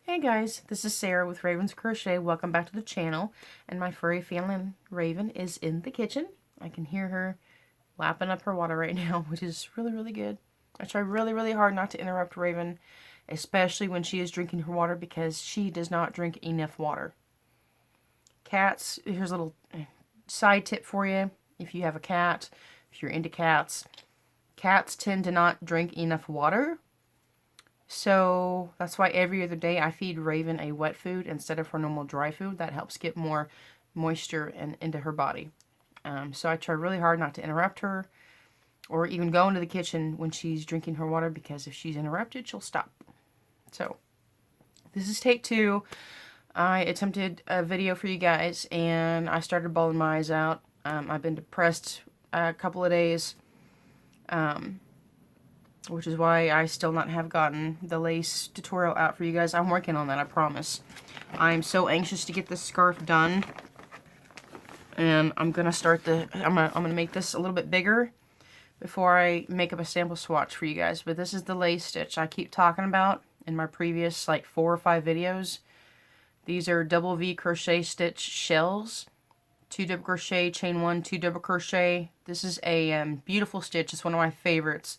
Hey guys, this is Sarah with Raven's Crochet. Welcome back to the channel. And my furry family Raven is in the kitchen. I can hear her lapping up her water right now, which is really good. I try really hard not to interrupt Raven, especially when she is drinking her water because she does not drink enough water. Cats, here's a little side tip for you. If you have a cat, if you're into cats, cats tend to not drink enough water. So that's why every other day I feed Raven a wet food instead of her normal dry food. That helps get more moisture into her body. So I try really hard not to interrupt her or even go into the kitchen when she's drinking her water, because if she's interrupted, she'll stop. So this is take 2. I attempted a video for you guys and I started bawling my eyes out. I've been depressed a couple of days. Which is why I still not have gotten the lace tutorial out for you guys. I'm working on that, I promise. I'm so anxious to get this scarf done. And I'm gonna start I'm gonna make this a little bit bigger before I make up a sample swatch for you guys. But this is the lace stitch I keep talking about in my previous like 4 or 5 videos. These are Dbl V crochet stitch shells. 2 double crochet, chain 1, 2 double crochet. This is a beautiful stitch. It's one of my favorites.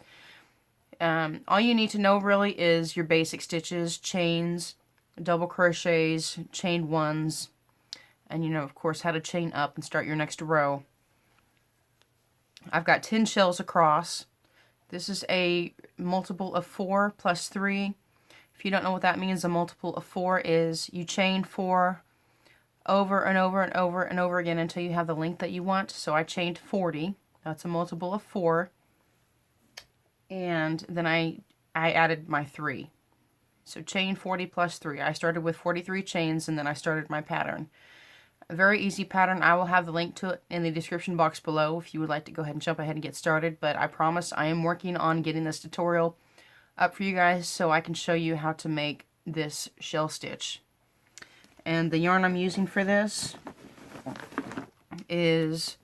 All you need to know really is your basic stitches, chains, double crochets, chain 1s, and you know, of course, how to chain up and start your next row. I've got 10 shells across. This is a multiple of 4 plus 3. If you don't know what that means, a multiple of 4 is you chain 4 over and over and over and over again until you have the length that you want. So I chained 40. That's a multiple of 4. And then I added my 3. So chain 40 plus 3. I started with 43 chains and then I started my pattern. A very easy pattern. I will have the link to it in the description box below if you would like to go ahead and jump ahead and get started. But I promise I am working on getting this tutorial up for you guys so I can show you how to make this shell stitch. And the yarn I'm using for this is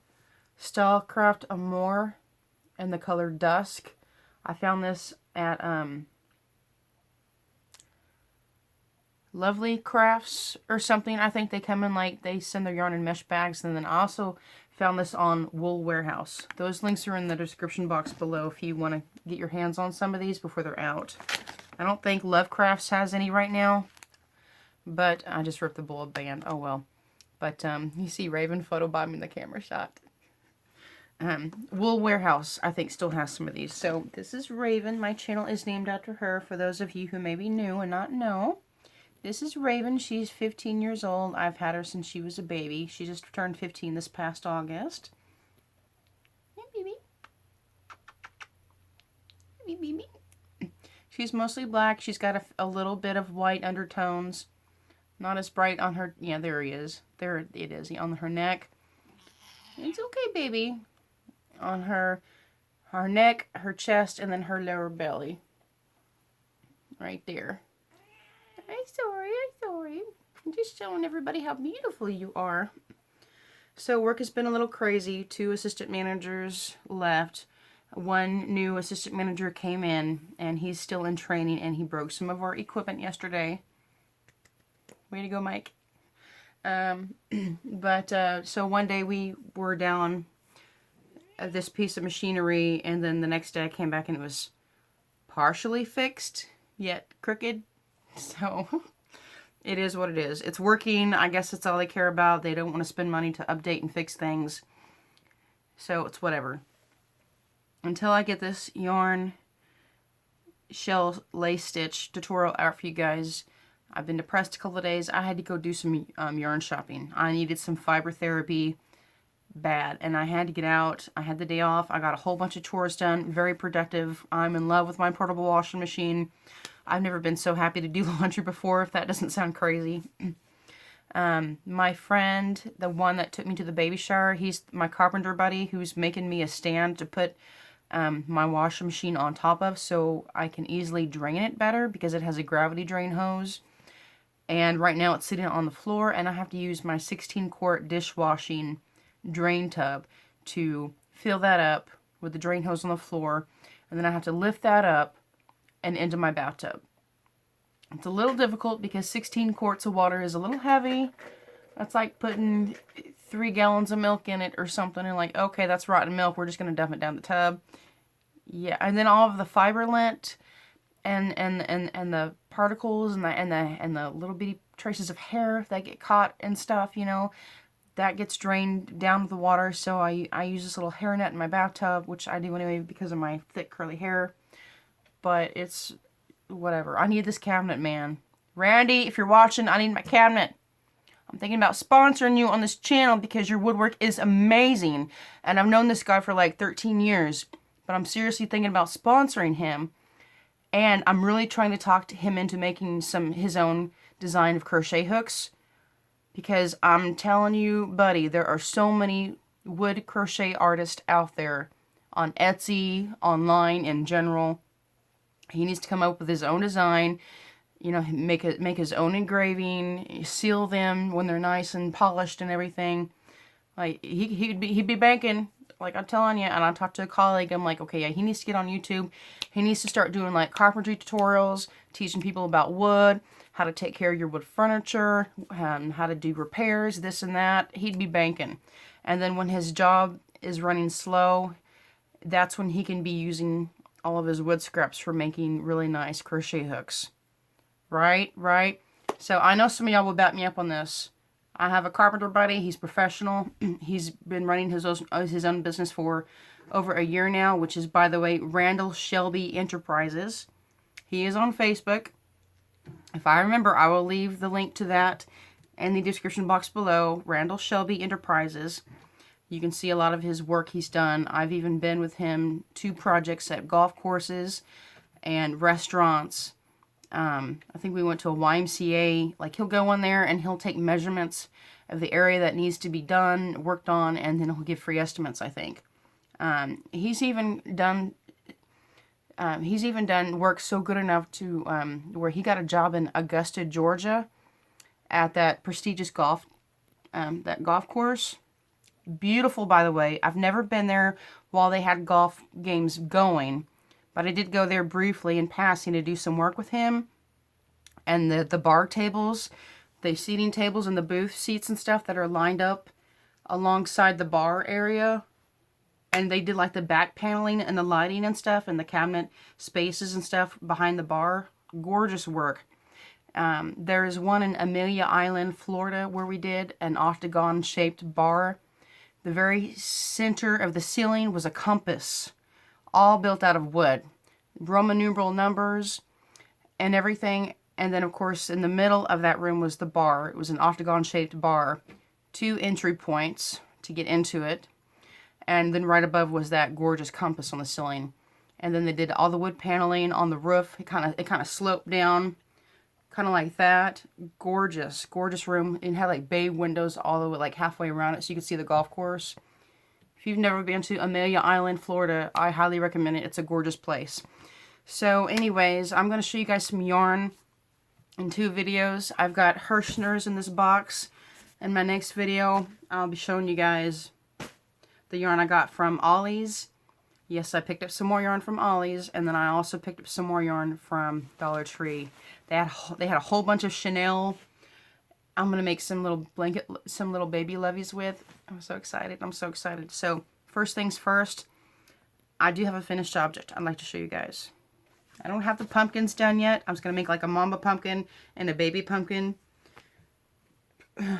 Starcraft Amour in the color Dusk. I found this at Lovely Crafts or something. I think they come in like, they send their yarn in mesh bags. And then I also found this on Wool Warehouse. Those links are in the description box below if you want to get your hands on some of these before they're out. I don't think Love Crafts has any right now, but I just ripped the bullet band. Oh well. But you see Raven photobombing the camera shot. Wool Warehouse, I think, still has some of these. So this is Raven. My channel is named after her, for those of you who may be new and not know. This is Raven. She's 15 years old. I've had her since she was a baby. She just turned 15 this past August. Hey, baby. Hey, baby. She's mostly black. She's got a little bit of white undertones. Not as bright on her... Yeah, there he is. There it is. On her neck. It's okay, baby. On her neck, her chest, and then her lower belly. Right there. I'm sorry. I'm just showing everybody how beautiful you are. So work has been a little crazy. 2 assistant managers left. 1 new assistant manager came in, and he's still in training, and he broke some of our equipment yesterday. Way to go, Mike. So one day we were down this piece of machinery, and then the next day I came back and it was partially fixed, yet crooked. So it is what it is. It's working. I guess that's all they care about. They don't want to spend money to update and fix things. So it's whatever. Until I get this yarn shell lace stitch tutorial out for you guys, I've been depressed a couple of days. I had to go do some yarn shopping. I needed some fiber therapy bad, and I had to get out. I had the day off. I got a whole bunch of chores done. Very productive. I'm in love with my portable washing machine. I've never been so happy to do laundry before, if that doesn't sound crazy. My friend, the one that took me to the baby shower, he's my carpenter buddy who's making me a stand to put my washing machine on top of so I can easily drain it better because it has a gravity drain hose. And right now it's sitting on the floor, and I have to use my 16-quart dishwashing drain tub to fill that up with the drain hose on the floor, and then I have to lift that up and into my bathtub. It's a little difficult because 16 quarts of water is a little heavy. That's like putting 3 gallons of milk in it or something, and like, okay, that's rotten milk. We're just gonna dump it down the tub. Yeah, and then all of the fiber lint and the particles and the little bitty traces of hair that get caught and stuff, you know, that gets drained down with the water. So I use this little hair net in my bathtub, which I do anyway because of my thick curly hair. But it's whatever. I need this cabinet, man. Randy, if you're watching, I need my cabinet. I'm thinking about sponsoring you on this channel because your woodwork is amazing. And I've known this guy for like 13 years. But I'm seriously thinking about sponsoring him. And I'm really trying to talk to him into making his own design of crochet hooks. Because I'm telling you, buddy, there are so many wood crochet artists out there. On Etsy, online, in general. He needs to come up with his own design, you know, make his own engraving, seal them when they're nice and polished and everything. Like, he'd be banking, like I'm telling you. And I talked to a colleague, I'm like, okay, yeah, he needs to get on YouTube. He needs to start doing like carpentry tutorials, teaching people about wood, how to take care of your wood furniture, how to do repairs, this and that. He'd be banking. And then when his job is running slow, that's when he can be using all of his wood scraps for making really nice crochet hooks. Right? So I know some of y'all will back me up on this. I have a carpenter buddy. He's professional. He's been running his own business for over a year now, which is, by the way, Randall Shelby Enterprises. He is on Facebook. If I remember, I will leave the link to that in the description box below. Randall Shelby Enterprises. You can see a lot of his work he's done. I've even been with him 2 projects at golf courses and restaurants. I think we went to a YMCA. Like, he'll go in there and he'll take measurements of the area that needs to be done, worked on, and then he'll give free estimates, I think. He's even done work so good enough to where he got a job in Augusta, Georgia, at that prestigious golf course. Beautiful, by the way. I've never been there while they had golf games going, but I did go there briefly in passing to do some work with him. And the bar tables, the seating tables and the booth seats and stuff that are lined up alongside the bar area. And they did like the back paneling and the lighting and stuff and the cabinet spaces and stuff behind the bar. Gorgeous work. There is one in Amelia Island, Florida, where we did an octagon-shaped bar. The very center of the ceiling was a compass, all built out of wood. Roman numeral numbers and everything. And then, of course, in the middle of that room was the bar. It was an octagon-shaped bar. 2 entry points to get into it. And then right above was that gorgeous compass on the ceiling. And then they did all the wood paneling on the roof. It kind of sloped down, kind of like that. Gorgeous, gorgeous room. It had like bay windows all the way like halfway around it, so you could see the golf course. If you've never been to Amelia Island, Florida, I highly recommend it. It's a gorgeous place. So anyways, I'm going to show you guys some yarn in 2 videos. I've got Herrschners in this box. In my next video, I'll be showing you guys the yarn I got from Ollie's. Yes, I picked up some more yarn from Ollie's, and then I also picked up some more yarn from Dollar Tree. They had a whole bunch of Chanel. I'm gonna make some little baby levies with. I'm so excited. I'm so excited. So first things first, I do have a finished object I'd like to show you guys. I don't have the pumpkins done yet. I'm just gonna make like a mama pumpkin and a baby pumpkin.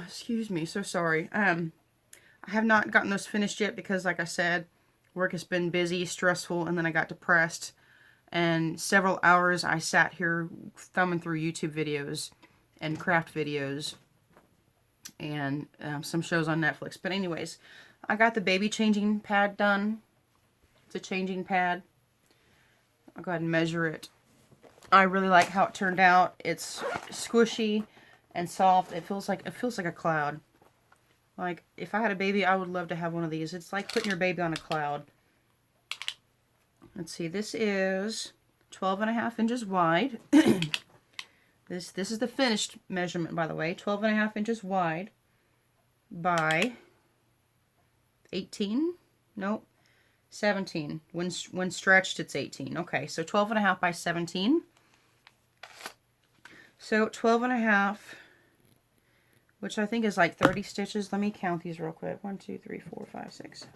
Excuse me, so sorry. I have not gotten those finished yet because, like I said, work has been busy, stressful, and then I got depressed. And several hours I sat here thumbing through YouTube videos and craft videos and some shows on Netflix. But anyways, I got the baby changing pad done. It's a changing pad. I'll go ahead and measure it. I really like how it turned out. It's squishy and soft. It feels like a cloud. Like, if I had a baby, I would love to have one of these. It's like putting your baby on a cloud. Let's see, this is 12.5 inches wide. This is the finished measurement, by the way. 12.5 inches wide by 18? Nope, 17. When stretched, it's 18. Okay, so 12.5 by 17. So 12 and a half, which I think is like 30 stitches. Let me count these real quick. 1, 2, 3, 4, 5, 6,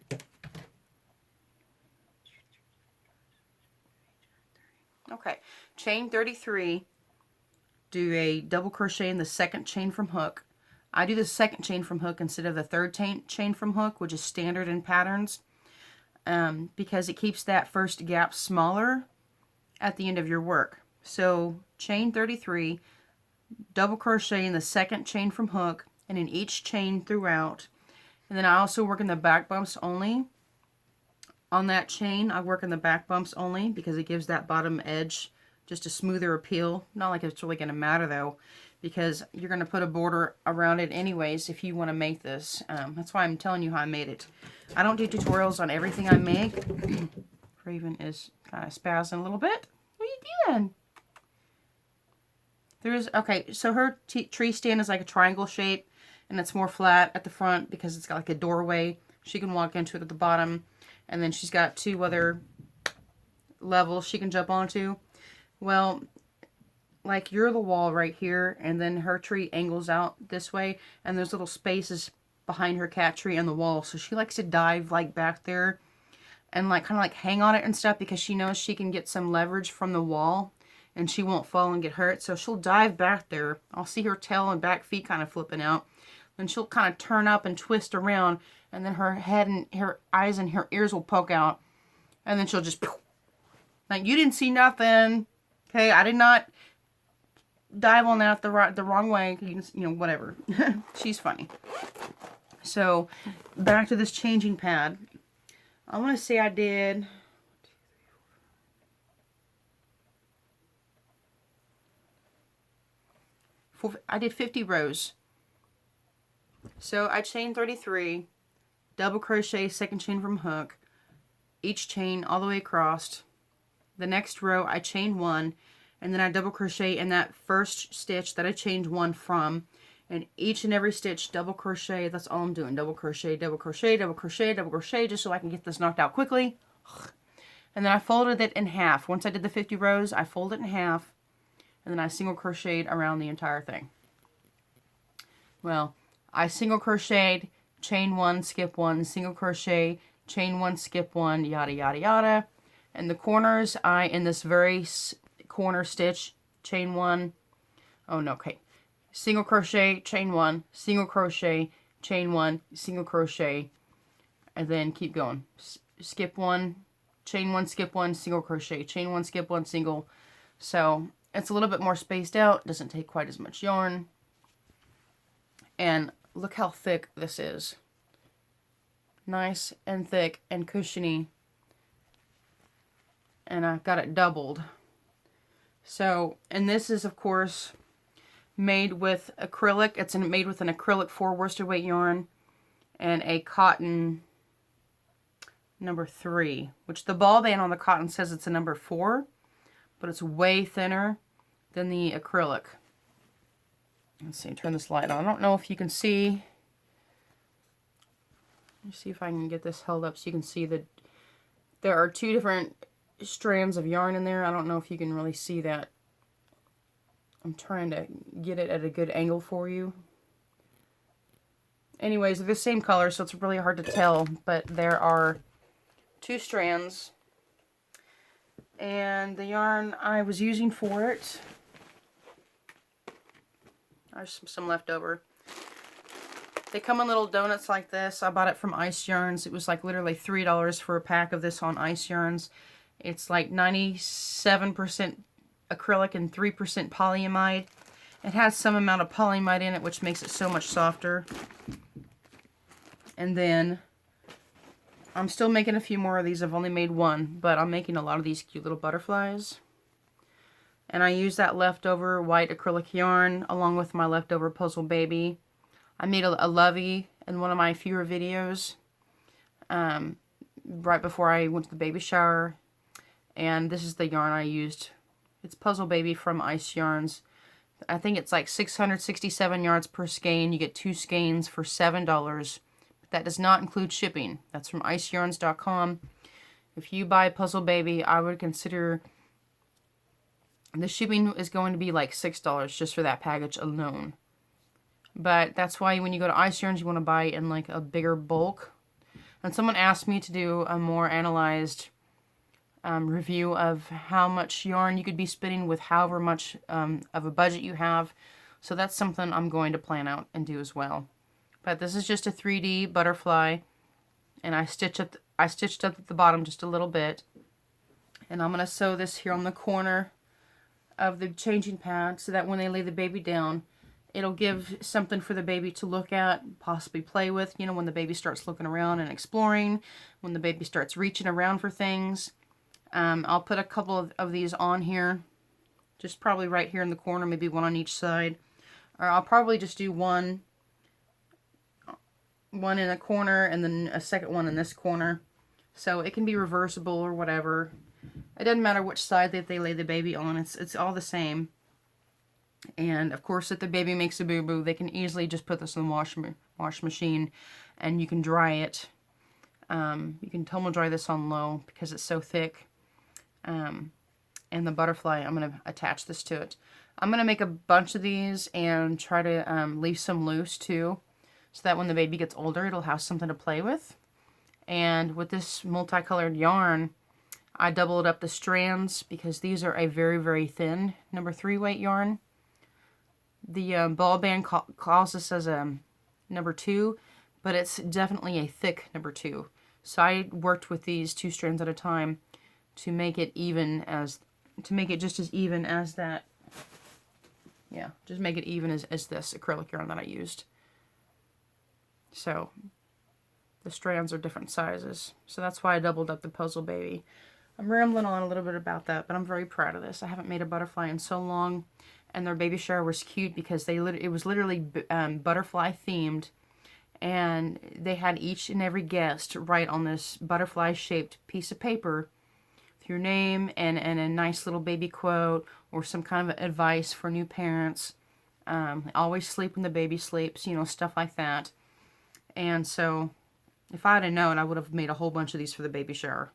7. Okay, chain 33, do a double crochet in the second chain from hook. I do the second chain from hook instead of the third chain from hook, which is standard in patterns, because it keeps that first gap smaller at the end of your work. So chain 33, double crochet in the second chain from hook, and in each chain throughout. And then I also work in the back bumps only. On that chain, I work in the back bumps only because it gives that bottom edge just a smoother appeal. Not like it's really going to matter though, because you're going to put a border around it anyways if you want to make this. That's why I'm telling you how I made it. I don't do tutorials on everything I make. Raven is kind of spazzing a little bit. What are you doing? Okay, so her tree stand is like a triangle shape, and it's more flat at the front because it's got like a doorway. She can walk into it at the bottom. And then she's got 2 other levels she can jump onto. Well, like you're the wall right here, and then her tree angles out this way, and there's little spaces behind her cat tree and the wall. So she likes to dive like back there and like kind of like hang on it and stuff because she knows she can get some leverage from the wall and she won't fall and get hurt. So she'll dive back there. I'll see her tail and back feet kind of flipping out. Then she'll kind of turn up and twist around, and then her head and her eyes and her ears will poke out. And then she'll just, like, you didn't see nothing. Okay, I did not dive on that the wrong way. You know, whatever. She's funny. So, back to this changing pad. I want to say I did... I did 50 rows. So I chain 33, double crochet second chain from hook, each chain all the way across. The next row I chain 1, and then I double crochet in that first stitch that I chained 1 from, and each and every stitch double crochet. That's all I'm doing. Double crochet, double crochet, double crochet, double crochet, just so I can get this knocked out quickly. And then I folded it in half. Once I did the 50 rows, I folded it in half, and then I single crocheted around the entire thing. Well, I single crocheted, chain 1, skip 1, single crochet, chain 1, skip 1, yada yada yada. And the corners, I in this very corner stitch, chain 1. Oh no, okay. Single crochet, chain 1, single crochet, chain 1, single crochet, and then keep going. Skip 1, chain 1, skip 1, single crochet, chain 1, skip 1, single. So it's a little bit more spaced out, doesn't take quite as much yarn. And look how thick this is. Nice and thick and cushiony. And I've got it doubled. So, and this is of course made with acrylic. It's made with an acrylic 4 worsted weight yarn and a cotton number 3, which the ball band on the cotton says it's a number 4, but it's way thinner than the acrylic. Let's see, turn this light on. I don't know if you can see. Let me see if I can get this held up so you can see that there are 2 different strands of yarn in there. I don't know if you can really see that. I'm trying to get it at a good angle for you. Anyways, they're the same color, so it's really hard to tell, but there are 2 strands. And the yarn I was using for it, there's some left over. They come in little donuts like this. I bought it from Ice Yarns. It was like literally $3 for a pack of this on Ice Yarns. It's like 97% acrylic and 3% polyamide. It has some amount of polyamide in it, which makes it so much softer. And then I'm still making a few more of these. I've only made 1, but I'm making a lot of these cute little butterflies. And I use that leftover white acrylic yarn along with my leftover Puzzle Baby. I made a lovey in one of my fewer videos right before I went to the baby shower. And this is the yarn I used. It's Puzzle Baby from Ice Yarns. I think it's like 667 yards per skein. You get 2 skeins for $7. But that does not include shipping. That's from iceyarns.com. If you buy Puzzle Baby, I would consider The shipping is going to be like $6 just for that package alone. But that's why when you go to Ice Yarns, you want to buy in like a bigger bulk. And someone asked me to do a more analyzed review of how much yarn you could be spinning with however much of a budget you have. So that's something I'm going to plan out and do as well. But this is just a 3D butterfly, and I stitched up at the bottom just a little bit. And I'm going to sew this here on the corner of the changing pad so that when they lay the baby down, it'll give something for the baby to look at, possibly play with, you know, when the baby starts looking around and exploring, when the baby starts reaching around for things. I'll put a couple of these on here, just probably right here in the corner, maybe one on each side. Or I'll probably just do one in a corner and then a second one in this corner. So it can be reversible or whatever. It doesn't matter which side that they lay the baby on. It's all the same. And of course, if the baby makes a boo-boo, they can easily just put this in the wash machine and you can dry it. You can tumble dry this on low because it's so thick. And the butterfly, I'm going to attach this to it. I'm going to make a bunch of these and try to leave some loose too, so that when the baby gets older, it'll have something to play with. And with this multicolored yarn, I doubled up the strands because these are a very, very thin number 3 weight yarn. The ball band calls this as a number 2, but it's definitely a thick number 2. So I worked with these 2 strands at a time to make it just as even as that. Yeah, just make it even as this acrylic yarn that I used. So the strands are different sizes. So that's why I doubled up the puzzle baby. I'm rambling on a little bit about that, but I'm very proud of this. I haven't made a butterfly in so long, and their baby shower was cute because it was literally butterfly themed, and they had each and every guest write on this butterfly shaped piece of paper with your name and a nice little baby quote or some kind of advice for new parents. Always sleep when the baby sleeps, you know, stuff like that. And so if I had known, I would have made a whole bunch of these for the baby shower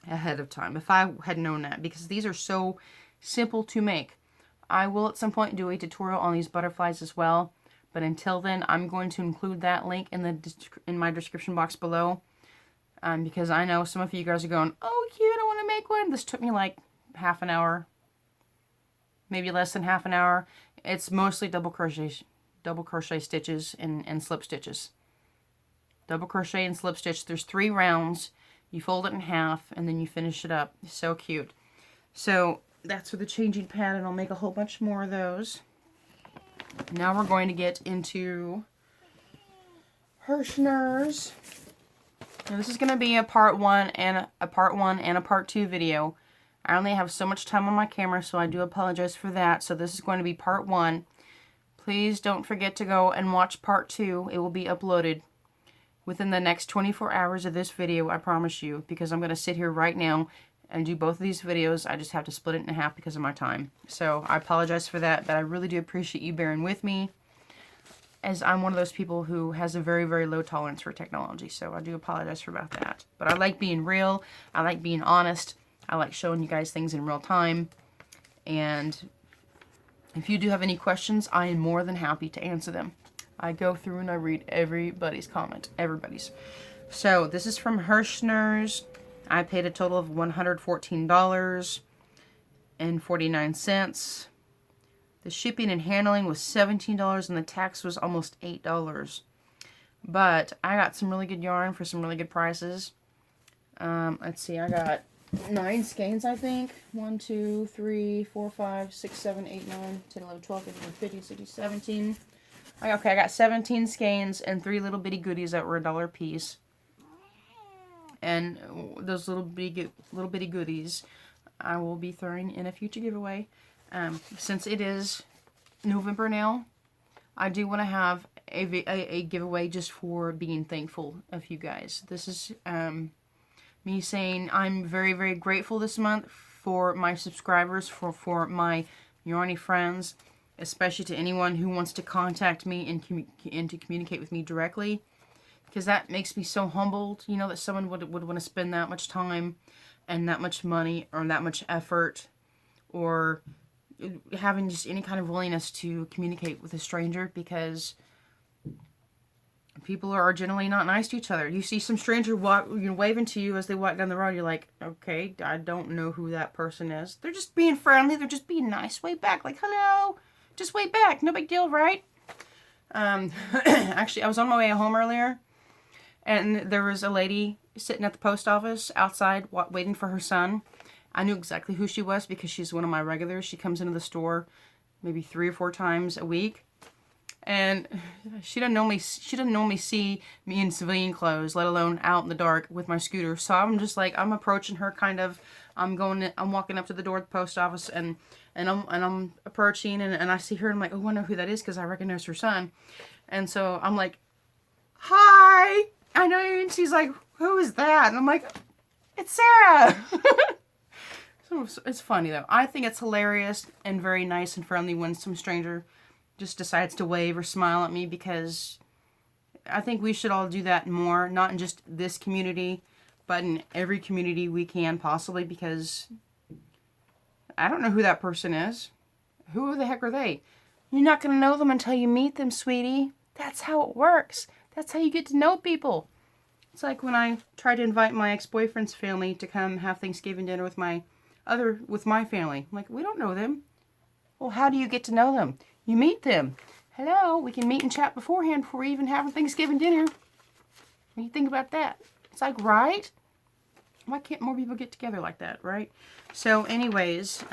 ahead of time, if I had known that, because these are so simple to make. I will at some point do a tutorial on these butterflies as well, but until then, I'm going to include that link in my description box below, because I know some of you guys are going, oh cute, I want to make one. This took me like half an hour, maybe less than half an hour. It's mostly double crochet stitches and slip stitches. Double crochet and slip stitch. There's 3 rounds. You fold it in half, and then you finish it up. It's so cute. So that's for the changing pad, and I'll make a whole bunch more of those. Now we're going to get into Herrschners. Now this is going to be a part 1 and a part 2 video. I only have so much time on my camera, so I do apologize for that. So this is going to be part 1. Please don't forget to go and watch part 2. It will be uploaded within the next 24 hours of this video, I promise you, because I'm going to sit here right now and do both of these videos. I just have to split it in half because of my time. So I apologize for that, but I really do appreciate you bearing with me, as I'm one of those people who has a very, very low tolerance for technology. So I do apologize for about that. But I like being real. I like being honest. I like showing you guys things in real time. And if you do have any questions, I am more than happy to answer them. I go through and I read everybody's comment. Everybody's. So this is from Herrschners. I paid a total of $114.49. The shipping and handling was $17 and the tax was almost $8. But I got some really good yarn for some really good prices. Let's see, I got 9 skeins, I think. 1, 2, 3, 4, 5, 6, 7, 8, 9, 10, 11, 12, 15, 15, 16, 17. Okay, I got 17 skeins and 3 little bitty goodies that were $1 a piece. And those little bitty goodies I will be throwing in a future giveaway. Since it is November now, I do want to have a giveaway just for being thankful of you guys. This is me saying I'm very, very grateful this month for my subscribers, for my yarny friends, especially to anyone who wants to contact me and to communicate with me directly, because that makes me so humbled, you know, that someone would want to spend that much time and that much money or that much effort or having just any kind of willingness to communicate with a stranger, because people are generally not nice to each other. You see some stranger waving to you as they walk down the road, you're like, okay, I don't know who that person is. They're just being friendly. They're just being nice. Wave back, like, hello. Just wave back. No big deal, right? Actually, I was on my way home earlier, and there was a lady sitting at the post office outside waiting for her son. I knew exactly who she was because she's one of my regulars. She comes into the store maybe 3 or 4 times a week. And she doesn't normally see me in civilian clothes, let alone out in the dark with my scooter. So I'm just like, I'm approaching her kind of. I'm walking up to the door of the post office, and I'm approaching, and I see her, and I'm like, oh, I know who that is because I recognize her son. And so I'm like, hi, I know you. And she's like, who is that? And I'm like, it's Sarah. So it's funny though. I think it's hilarious and very nice and friendly when some stranger just decides to wave or smile at me, because I think we should all do that more, not in just this community, but in every community we can possibly, because I don't know who that person is. Who the heck are they? You're not going to know them until you meet them, sweetie. That's how it works. That's how you get to know people. It's like when I tried to invite my ex-boyfriend's family to come have Thanksgiving dinner with my family. I'm like, we don't know them. Well, how do you get to know them? You meet them. Hello, we can meet and chat beforehand before we even have Thanksgiving dinner. What do you think about that? It's like, right? Why can't more people get together like that, right? So anyways,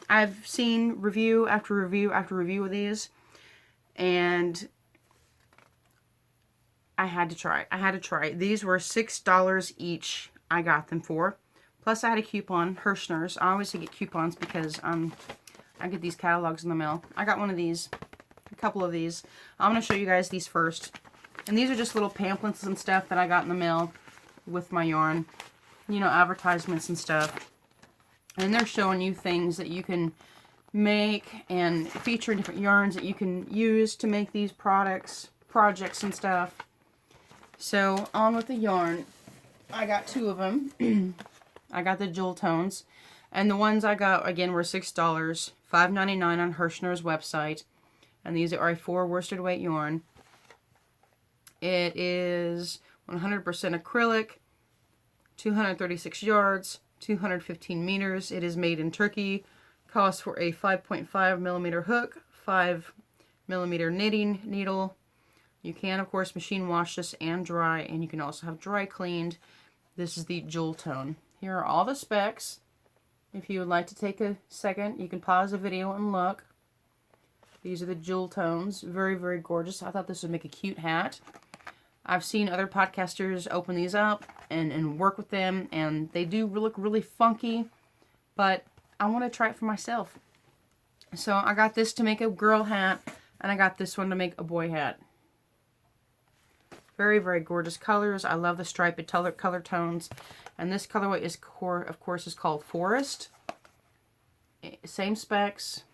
I've seen review after review after review of these, and I had to try. These were $6 each I got them for. Plus I had a coupon, Herrschners. I always get coupons because I get these catalogs in the mail. I got one of these, a couple of these. I'm going to show you guys these first. And these are just little pamphlets and stuff that I got in the mail with my yarn. You know, advertisements and stuff. And they're showing you things that you can make and feature different yarns that you can use to make these projects and stuff. So, on with the yarn. I got 2 of them. I got the Jewel Tones. And the ones I got, again, were $6, $5.99 on Herrschner's website. And these are a 4 worsted weight yarn. It is 100% acrylic, 236 yards, 215 meters. It is made in Turkey. Costs for a 5.5 millimeter hook, 5 millimeter knitting needle. You can, of course, machine wash this and dry, and you can also have dry cleaned. This is the Jewel Tone. Here are all the specs. If you would like to take a second, you can pause the video and look. These are the Jewel Tones. Very, very gorgeous. I thought this would make a cute hat. I've seen other podcasters open these up and work with them, and they do look really funky, but I want to try it for myself. So I got this to make a girl hat, and I got this one to make a boy hat. Very, very gorgeous colors. I love the striped color tones. And this colorway is, of course, is called Forest. Same specs,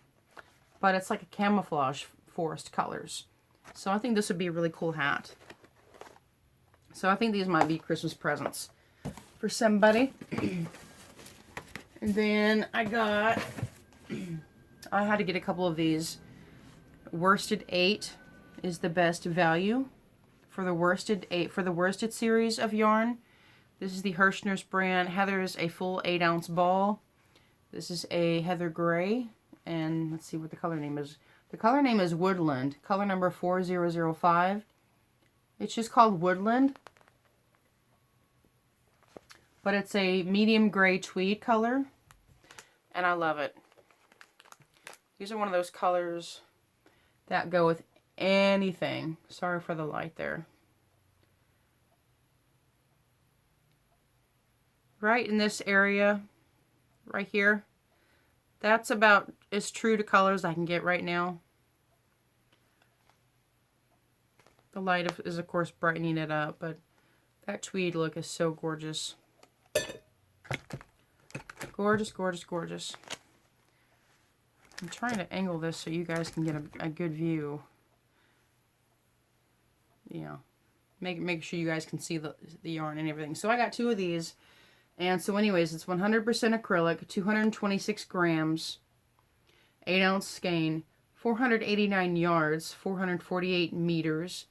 but it's like a camouflage forest colors. So I think this would be a really cool hat. So I think these might be Christmas presents for somebody. And then I had to get a couple of these. Worsted 8 is the best value for the worsted series of yarn. This is the Herrschners brand. Heather is a full 8-ounce ball. This is a Heather Gray, and let's see what the color name is. The color name is Woodland, color number 4005. It's just called Woodland, but it's a medium gray tweed color, and I love it. These are one of those colors that go with anything. Sorry for the light there. Right in this area, right here, that's about as true to color as I can get right now. The light is, of course, brightening it up, but that tweed look is so gorgeous. Gorgeous, gorgeous, gorgeous. I'm trying to angle this so you guys can get a good view. Yeah, make sure you guys can see the yarn and everything. So I got 2 of these. And so anyways, it's 100% acrylic, 226 grams, 8-ounce skein, 489 yards, 448 meters.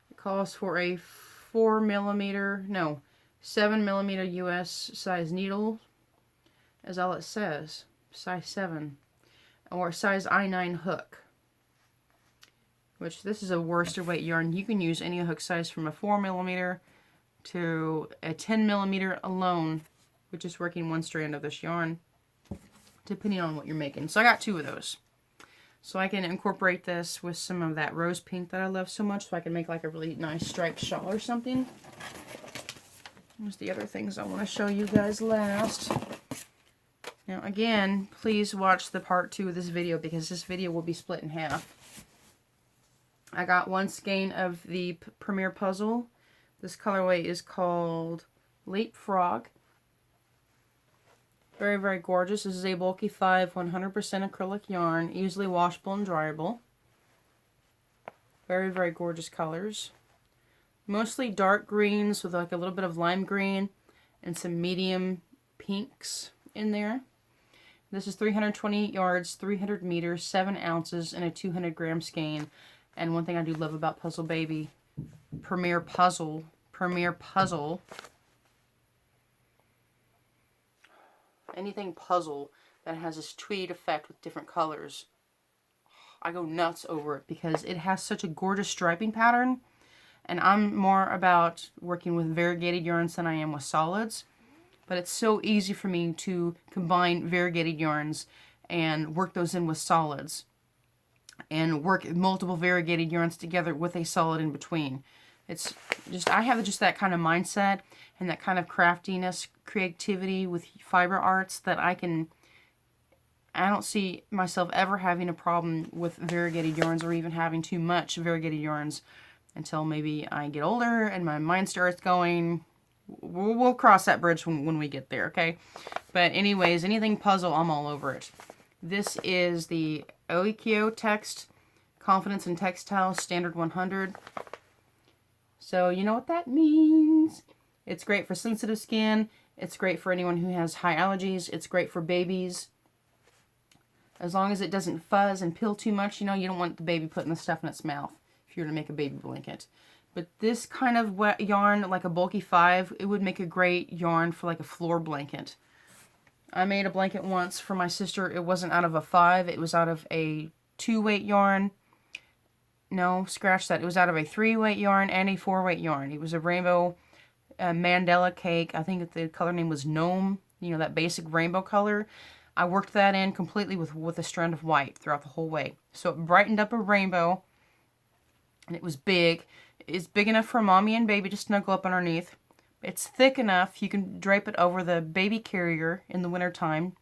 It calls for a 7mm US size needle, as all it says, size 7, or size I9 hook. Which this is a worsted weight yarn. You can use any hook size from a 4mm to a 10mm alone, which is working one strand of this yarn, depending on what you're making. So I got 2 of those. So I can incorporate this with some of that rose pink that I love so much, so I can make like a really nice striped shawl or something. There's the other things I want to show you guys last. Now again, please watch the part 2 of this video, because this video will be split in half. I got 1 skein of the Premier Puzzle. This colorway is called Leapfrog. Very, very gorgeous. This is a bulky 5, 100% acrylic yarn, easily washable and dryable. Very, very gorgeous colors. Mostly dark greens with like a little bit of lime green and some medium pinks in there. This is 328 yards, 300 meters, 7 ounces, and a 200 gram skein. And one thing I do love about Puzzle Baby, Premier Puzzle, anything puzzle that has this tweed effect with different colors, I go nuts over it because it has such a gorgeous striping pattern. And I'm more about working with variegated yarns than I am with solids. But it's so easy for me to combine variegated yarns and work those in with solids. And work multiple variegated yarns together with a solid in between. It's just, I have just that kind of mindset and that kind of craftiness, creativity with fiber arts that I don't see myself ever having a problem with variegated yarns or even having too much variegated yarns until maybe I get older and my mind starts going. We'll cross that bridge when we get there, okay? But anyways, anything puzzle, I'm all over it. This is the Oikyo Text Confidence in Textile Standard 100. So you know what that means. It's great for sensitive skin. It's great for anyone who has high allergies. It's great for babies. As long as it doesn't fuzz and peel too much, you know, you don't want the baby putting the stuff in its mouth if you're to make a baby blanket. But this kind of wet yarn, like a bulky 5, it would make a great yarn for like a floor blanket. I made a blanket once for my sister. It wasn't out of a 5. It was out of a 2-weight yarn. No, scratch that. It was out of a 3-weight yarn and a 4-weight yarn. It was a rainbow Mandela cake. I think the color name was Gnome. You know, that basic rainbow color. I worked that in completely with a strand of white throughout the whole way. So it brightened up a rainbow. And it was big. It's big enough for mommy and baby to snuggle up underneath. It's thick enough you can drape it over the baby carrier in the wintertime.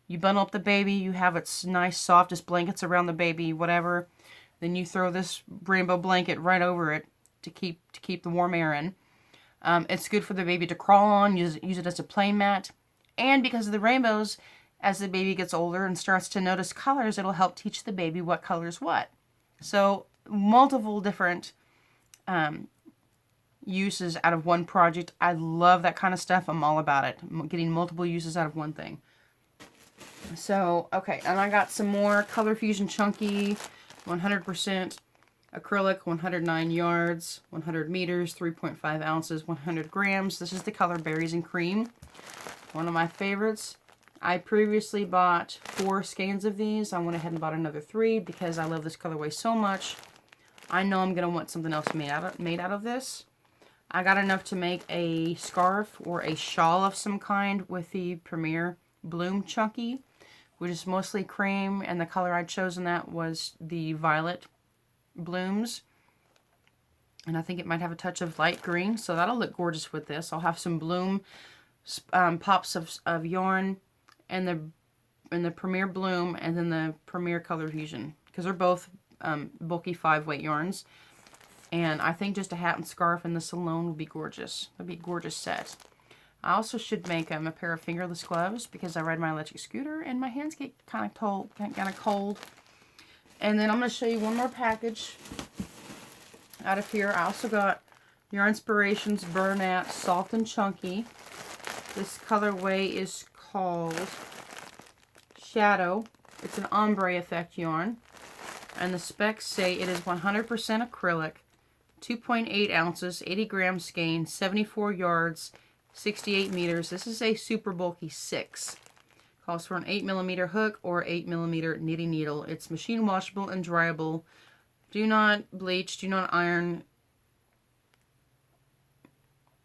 You bundle up the baby, you have its nice softest blankets around the baby, whatever. Then you throw this rainbow blanket right over it to keep the warm air in. It's good for the baby to crawl on, use it as a play mat. And because of the rainbows, as the baby gets older and starts to notice colors, it'll help teach the baby what color's what. So multiple different uses out of one project. I love that kind of stuff. I'm all about it. Getting multiple uses out of one thing. So, okay, and I got some more Color Fusion Chunky, 100% acrylic, 109 yards, 100 meters, 3.5 ounces, 100 grams. This is the color Berries and Cream. One of my favorites. I previously bought 4 skeins of these. I went ahead and bought another 3 because I love this colorway so much. I know I'm going to want something else made out of this. I got enough to make a scarf or a shawl of some kind with the Premier Bloom Chunky, which is mostly cream, and the color I'd chosen that was the violet blooms. And I think it might have a touch of light green, so that'll look gorgeous with this. I'll have some bloom pops of yarn and the Premier Bloom and then the Premier Color Fusion, because they're both bulky 5-weight yarns. And I think just a hat and scarf and this alone would be gorgeous. That'd be a gorgeous set. I also should make a pair of fingerless gloves because I ride my electric scooter and my hands get kind of cold. And then I'm going to show you one more package out of here. I also got Your Inspirations Bernat Soft and Chunky. This colorway is called Shadow. It's an ombre effect yarn. And the specs say it is 100% acrylic, 2.8 ounces, 80 grams skein, 74 yards, 68 meters. This is a super bulky 6. Calls for an 8mm hook or 8mm knitting needle. It's machine washable and dryable. Do not bleach, do not iron,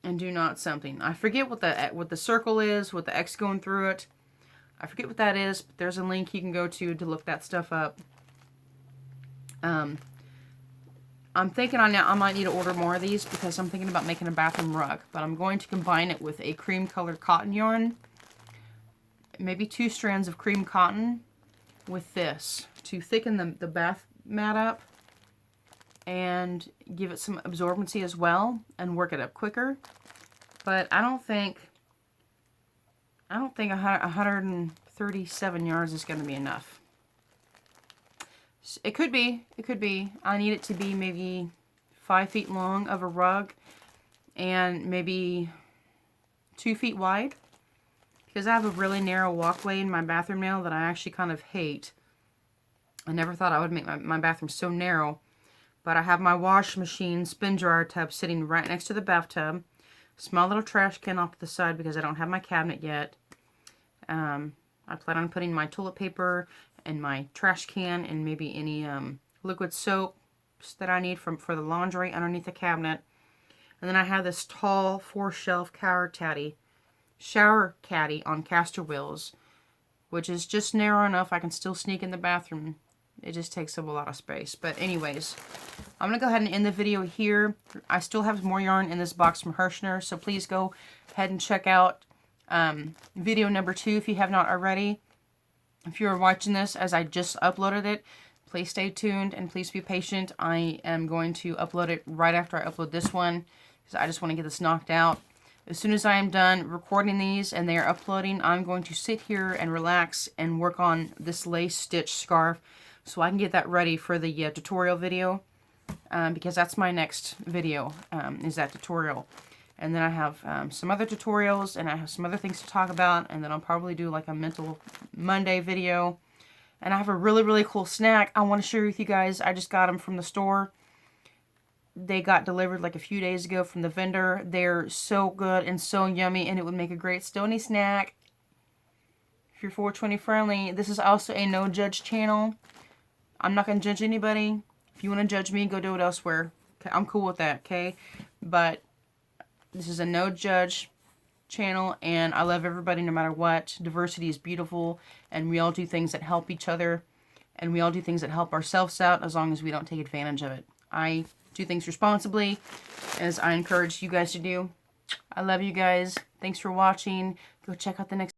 and do not something. I forget what the circle is, with the X going through it. I forget what that is, but there's a link you can go to look that stuff up. I'm thinking I might need to order more of these because I'm thinking about making a bathroom rug. But I'm going to combine it with a cream colored cotton yarn. Maybe 2 strands of cream cotton with this to thicken the bath mat up and give it some absorbency as well and work it up quicker. But I don't think 137 yards is going to be enough. It could be. It could be. I need it to be maybe 5 feet long of a rug and maybe 2 feet wide. Because I have a really narrow walkway in my bathroom now that I actually kind of hate. I never thought I would make my bathroom so narrow. But I have my wash machine spin dryer tub sitting right next to the bathtub. Small little trash can off to the side because I don't have my cabinet yet. I plan on putting my toilet paper and my trash can and maybe any liquid soaps that I need for the laundry underneath the cabinet. And then I have this tall 4-shelf shower caddy on caster wheels, which is just narrow enough I can still sneak in the bathroom. It just takes up a lot of space. But anyways, I'm going to go ahead and end the video here. I still have more yarn in this box from Herrschners, so please go ahead and check out video number 2 if you have not already. If you are watching this as I just uploaded it, please stay tuned and please be patient. I am going to upload it right after I upload this one because I just want to get this knocked out. As soon as I am done recording these and they are uploading, I'm going to sit here and relax and work on this lace stitch scarf so I can get that ready for the tutorial video because that's my next video, is that tutorial. And then I have some other tutorials and I have some other things to talk about, and then I'll probably do like a Mental Monday video. And I have a really, really cool snack I want to share with you guys. I just got them from the store. They got delivered like a few days ago from the vendor. They're so good and so yummy, and it would make a great stony snack if you're 420 friendly. This is also a no judge channel. I'm not going to judge anybody. If you want to judge me, go do it elsewhere. I'm cool with that, okay? But this is a no judge channel, and I love everybody no matter what. Diversity is beautiful, and we all do things that help each other, and we all do things that help ourselves out as long as we don't take advantage of it. I do things responsibly, as I encourage you guys to do. I love you guys. Thanks for watching. Go check out the next